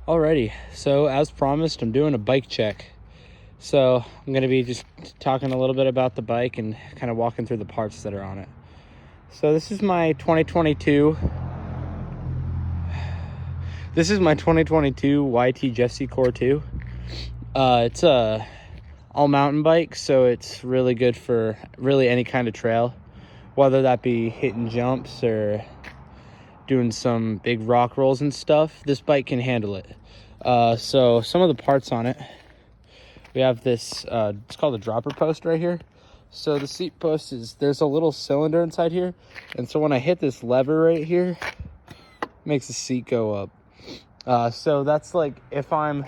Alrighty, so as promised, I'm doing a bike check. So I'm going to be just talking a little bit about the bike and kind of walking through the parts that are on it. So this is my 2022 YT Jesse Core 2. It's a all mountain bike, so it's really good for really any kind of trail, whether that be hitting jumps or doing some big rock rolls and stuff. This bike can handle it. So some of the parts on it, we have this, it's called a dropper post right here. So the seat post there's a little cylinder inside here. And so when I hit this lever right here, it makes the seat go up. So that's like if I'm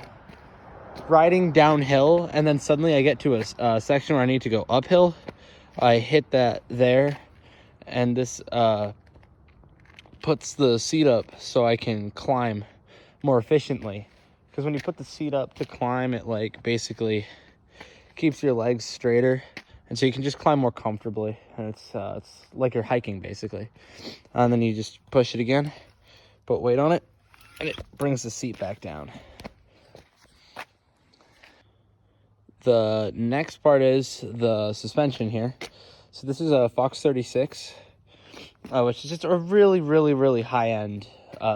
riding downhill and then suddenly I get to a section where I need to go uphill, I hit that there, and this puts the seat up so I can climb more efficiently. Because when you put the seat up to climb, it like basically keeps your legs straighter, and so you can just climb more comfortably. And it's like you're hiking basically. And then you just push it again, put weight on it, and it brings the seat back down. The next part is the suspension here. So this is a Fox 36, which is just a really high-end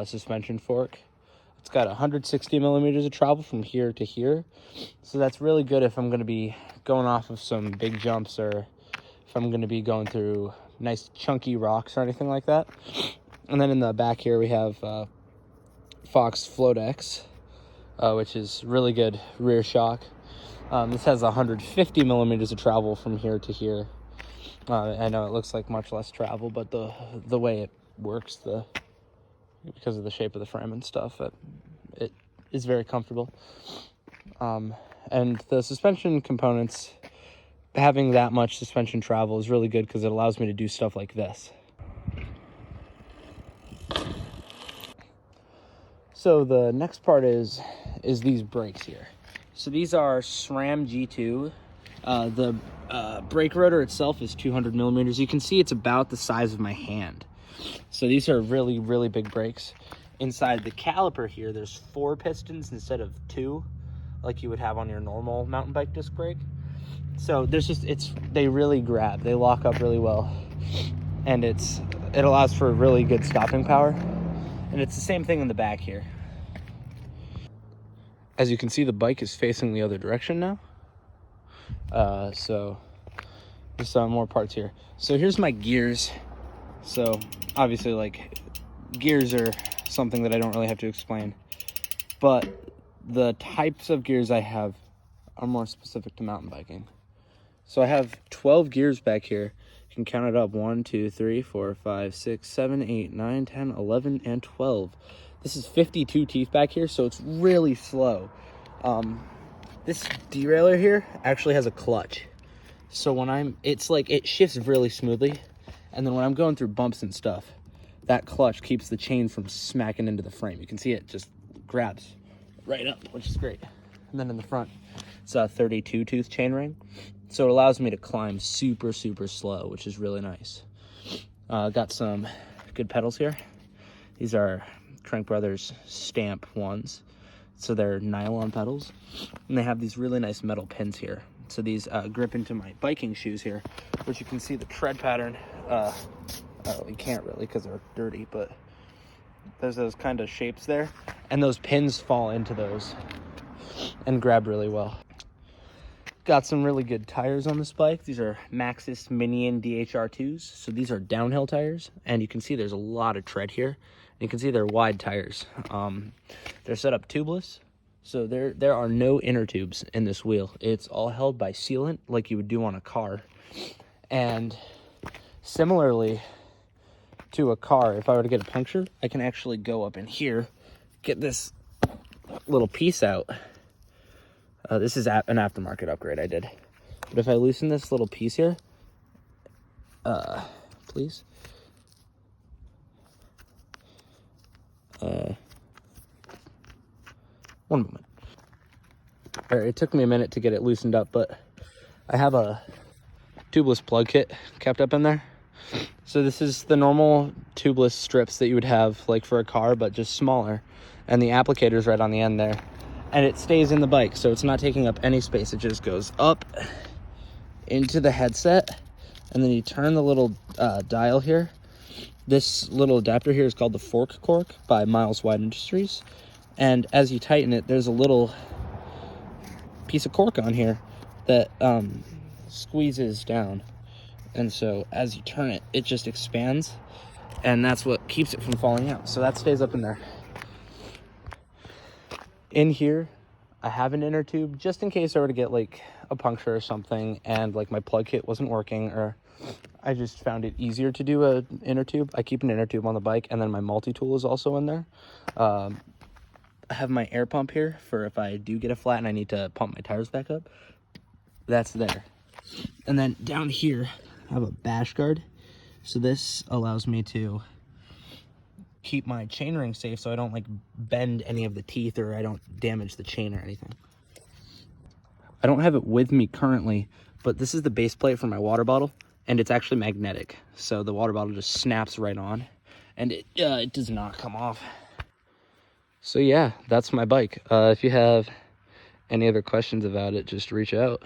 suspension fork. It's got 160 millimeters of travel from here to here. So that's really good if I'm going to be going off of some big jumps, or if I'm going to be going through nice chunky rocks or anything like that. And then in the back here we have Fox Float X, which is really good rear shock. This has 150 millimeters of travel from here to here. I know it looks like much less travel, but the way it works, because of the shape of the frame and stuff, it is very comfortable. And the suspension components, having that much suspension travel is really good because it allows me to do stuff like this. So the next part is these brakes here. So these are SRAM G2. The brake rotor itself is 200 millimeters. You can see it's about the size of my hand. So these are really big brakes. Inside the caliper here, there's 4 pistons instead of 2, like you would have on your normal mountain bike disc brake. So they really grab, they lock up really well, and it allows for really good stopping power. And it's the same thing in the back here. As you can see, the bike is facing the other direction now. So there's some more parts here. So here's my gears. So obviously, like, gears are something that I don't really have to explain, but the types of gears I have are more specific to mountain biking. So I have 12 gears back here. You can count it up: 1, 2, 3, 4, 5, 6, 7, 8, 9, 10, 11, and 12. This is 52 teeth back here, so it's really slow. This derailleur here actually has a clutch. So it shifts really smoothly. And then when I'm going through bumps and stuff, that clutch keeps the chain from smacking into the frame. You can see it just grabs right up, which is great. And then in the front, it's a 32 tooth chain ring. So it allows me to climb super slow, which is really nice. Got some good pedals here. These are Crank Brothers Stamp ones. So they're nylon pedals, and they have these really nice metal pins here. So these grip into my biking shoes here, which you can see the tread pattern. You can't really because they're dirty, but there's those kind of shapes there, and those pins fall into those and grab really well. Got some really good tires on this bike. These are Maxxis Minion DHR2s. So these are downhill tires, and you can see there's a lot of tread here. You can see they're wide tires. They're set up tubeless, so there are no inner tubes in this wheel. It's all held by sealant like you would do on a car. And similarly to a car, if I were to get a puncture, I can actually go up in here, get this little piece out. This is an aftermarket upgrade I did. But if I loosen this little piece here, please. One moment. All right, it took me a minute to get it loosened up, but I have a tubeless plug kit kept up in there. So this is the normal tubeless strips that you would have like for a car, but just smaller. and the applicator's right on the end there. And it stays in the bike, so it's not taking up any space. It just goes up into the headset, and then you turn the little dial here. This little adapter here is called the Fork Cork by Miles Wide Industries. And as you tighten it, there's a little piece of cork on here that squeezes down. And so as you turn it, it just expands, and that's what keeps it from falling out. So that stays up in there. In here, I have an inner tube just in case I were to get like a puncture or something and like my plug kit wasn't working, or I just found it easier to do an inner tube. I keep an inner tube on the bike, and then my multi-tool is also in there. I have my air pump here for if I do get a flat and I need to pump my tires back up. That's there. And then down here, I have a bash guard. So this allows me to keep my chainring safe so I don't like bend any of the teeth or I don't damage the chain or anything. I don't have it with me currently, but this is the base plate for my water bottle, and it's actually magnetic. So the water bottle just snaps right on, and it does not come off. So yeah, that's my bike. If you have any other questions about it, just reach out.